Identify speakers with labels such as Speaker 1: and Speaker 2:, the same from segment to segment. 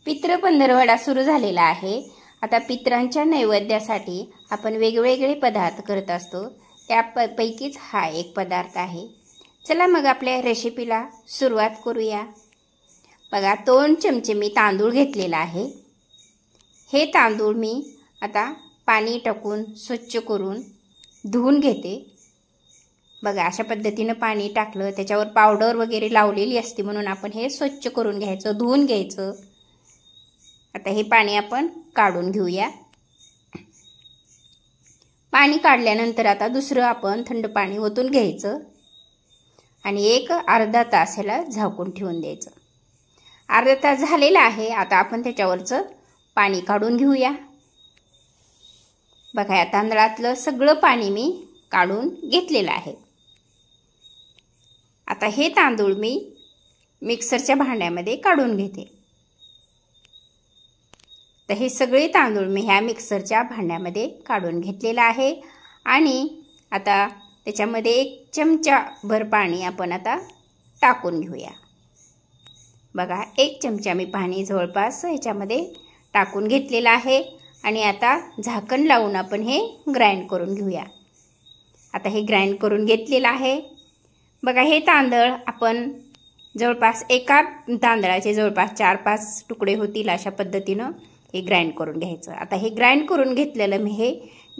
Speaker 1: पितृ पंधरवडा सुरू झालेला आहे। आता पितरांच्या नैवेद्यासाठी आपण वेगवेगळे पदार्थ करत असतो, त्यापैकीच हा एक पदार्थ आहे। चला मग आपल्या रेसिपीला सुरुवात करूया। बघा 2 चमचे मी तांदूळ घेतलेला आहे। हे तांदूळ मी आता पाणी टाकून स्वच्छ करून धुवून घेते। बघा अशा पद्धतीने पाणी टाकलं, त्याच्यावर पावडर वगैरे लावलेली असते म्हणून आपण हे स्वच्छ करून घ्यायचं, धुवून घ्यायचं। आता हे पाणी आपण काढून घेऊया। पाणी काढल्यानंतर आता दुसरं आपण थंड पाणी ओतून घ्यायचं आणि एक अर्धा तास ह्याला झाकून ठेवून द्यायचं। अर्धा तास झालेला आहे। आता आपण त्याच्यावरचं पाणी काढून घेऊया। बघा या तांदळातलं सगळं पाणी मी काढून घेतलेलं आहे। आता हे तांदूळ मी मिक्सरच्या भांड्यामध्ये काढून घेते। तर हे सगळे तांदूळ मी ह्या मिक्सरच्या भांड्यामध्ये काढून घेतलेला आहे आणि आता त्याच्यामध्ये 1 चमचा भर पाणी आपण आता टाकून घेऊया। बघा 1 चमचा मी पाणी जवळपास ह्याच्यामध्ये टाकून घेतलेलं आहे आणि आता झाकण लावून आपण हे ग्राइंड करून घेऊया। आता हे ग्राइंड करून घेतलेलं आहे। बघा हे तांदूळ आपण जवळपास एका तांदळाचे जवळपास 4-5 तुकडे होतील अशा पद्धतीनं हे ग्राइंड करून घ्यायचं। आता हे ग्राइंड करून घेतलेलं मी हे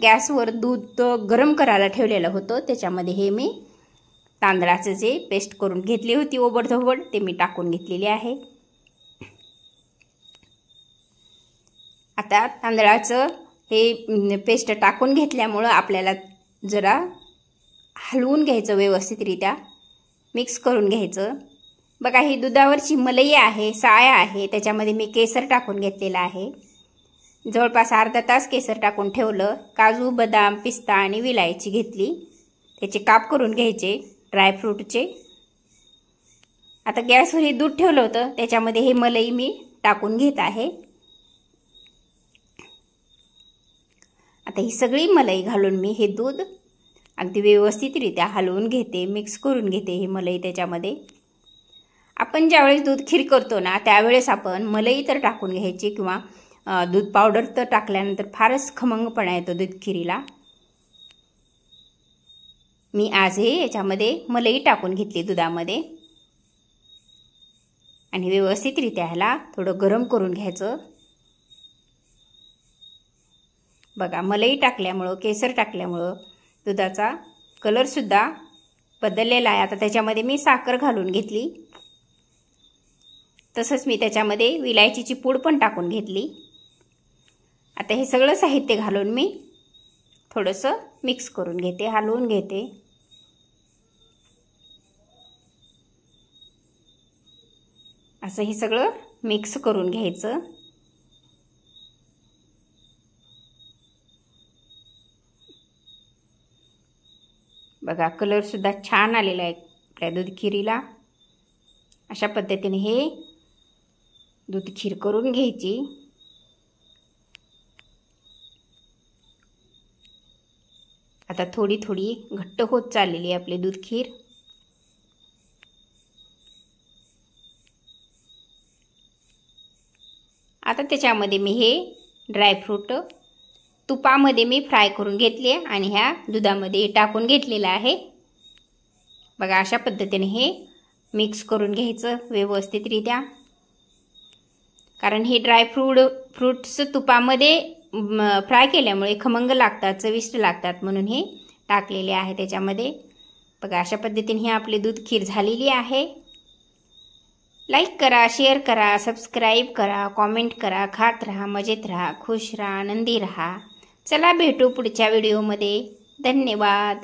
Speaker 1: गॅसवर दूध गरम करायला ठेवलेलं होतं, त्याच्यामध्ये हे मी तांदळाचं जे पेस्ट करून घेतली होती ओबडधोबड ते मी टाकून घेतलेली आहे। आता तांदळाचं हे पेस्ट टाकून घेतल्यामुळं आपल्याला जरा हलवून घ्यायचं, व्यवस्थितरित्या मिक्स करून घ्यायचं। बघा ही दुधावरची मलई आहे, साय आहे, त्याच्यामध्ये मी केसर टाकून घेतलेला आहे। जवळपास अर्धा तास केसर टाकून ठेवलं। काजू, बदाम, पिस्ता आणि विलायची घेतली, त्याचे काप करून घ्यायचे ड्रायफ्रूटचे। आता गॅसवर हे दूध ठेवलं होतं, त्याच्यामध्ये हे मलई मी टाकून घेत आहे। आता ही सगळी मलई घालून मी हे दूध अगदी व्यवस्थितरित्या हलवून घेते, मिक्स करून घेते ही मलई त्याच्यामध्ये। आपण ज्यावेळेस दूध खीर करतो ना त्यावेळेस आपण मलई तर टाकून घ्यायची किंवा दूध पावडर तर टाकल्यानंतर फारच खमंगपणा येतो दूध खीरीला। मी आज हे याच्यामध्ये मलई टाकून घेतली दुधामध्ये आणि व्यवस्थितरित्या ह्याला थोडं गरम करून घ्यायचं। बघा मलई टाकल्यामुळं, केसर टाकल्यामुळं दुधाचा कलर सुद्धा बदललेला आहे। आता त्याच्यामध्ये मी साखर घालून घेतली, तसंच मी त्याच्यामध्ये विलायचीची पूड पण टाकून घेतली। आता हे सगळं साहित्य घालून मी थोडंसं मिक्स करून घेते, हलवून घेते। असं हे सगळं मिक्स करून घ्यायचं। बघा कलर सुद्धा छान आलेला आहे आपल्या दूध खिरीला। अशा पद्धतीने हे दूध खीर करून घ्यायची। आता थोडी थोडी घट्ट होत चाललेली आहे आपली दूध खीर। आता त्याच्यामध्ये मी हे ड्रायफ्रूट तुपामध्ये मी फ्राय करून घेतले आणि ह्या दुधामध्ये टाकून घेतलेलं आहे। बघा अशा पद्धतीने हे मिक्स करून घ्यायचं व्यवस्थितरित्या, कारण हे फ्रूट्स तुपामध्ये फ्राय केल्यामुळे खमंग लागतात, चविष्ट लागतात म्हणून हे टाकलेले आहे त्याच्यामध्ये। बघा अशा पद्धतीने ही आपली दूध खीर झालेली आहे। लाईक करा, शेअर करा, सबस्क्राईब करा, कॉमेंट करा, खात राहा, मजेत राहा, खुश राहा, आनंदी राहा। चला भेटू पुढच्या व्हिडिओमध्ये। धन्यवाद।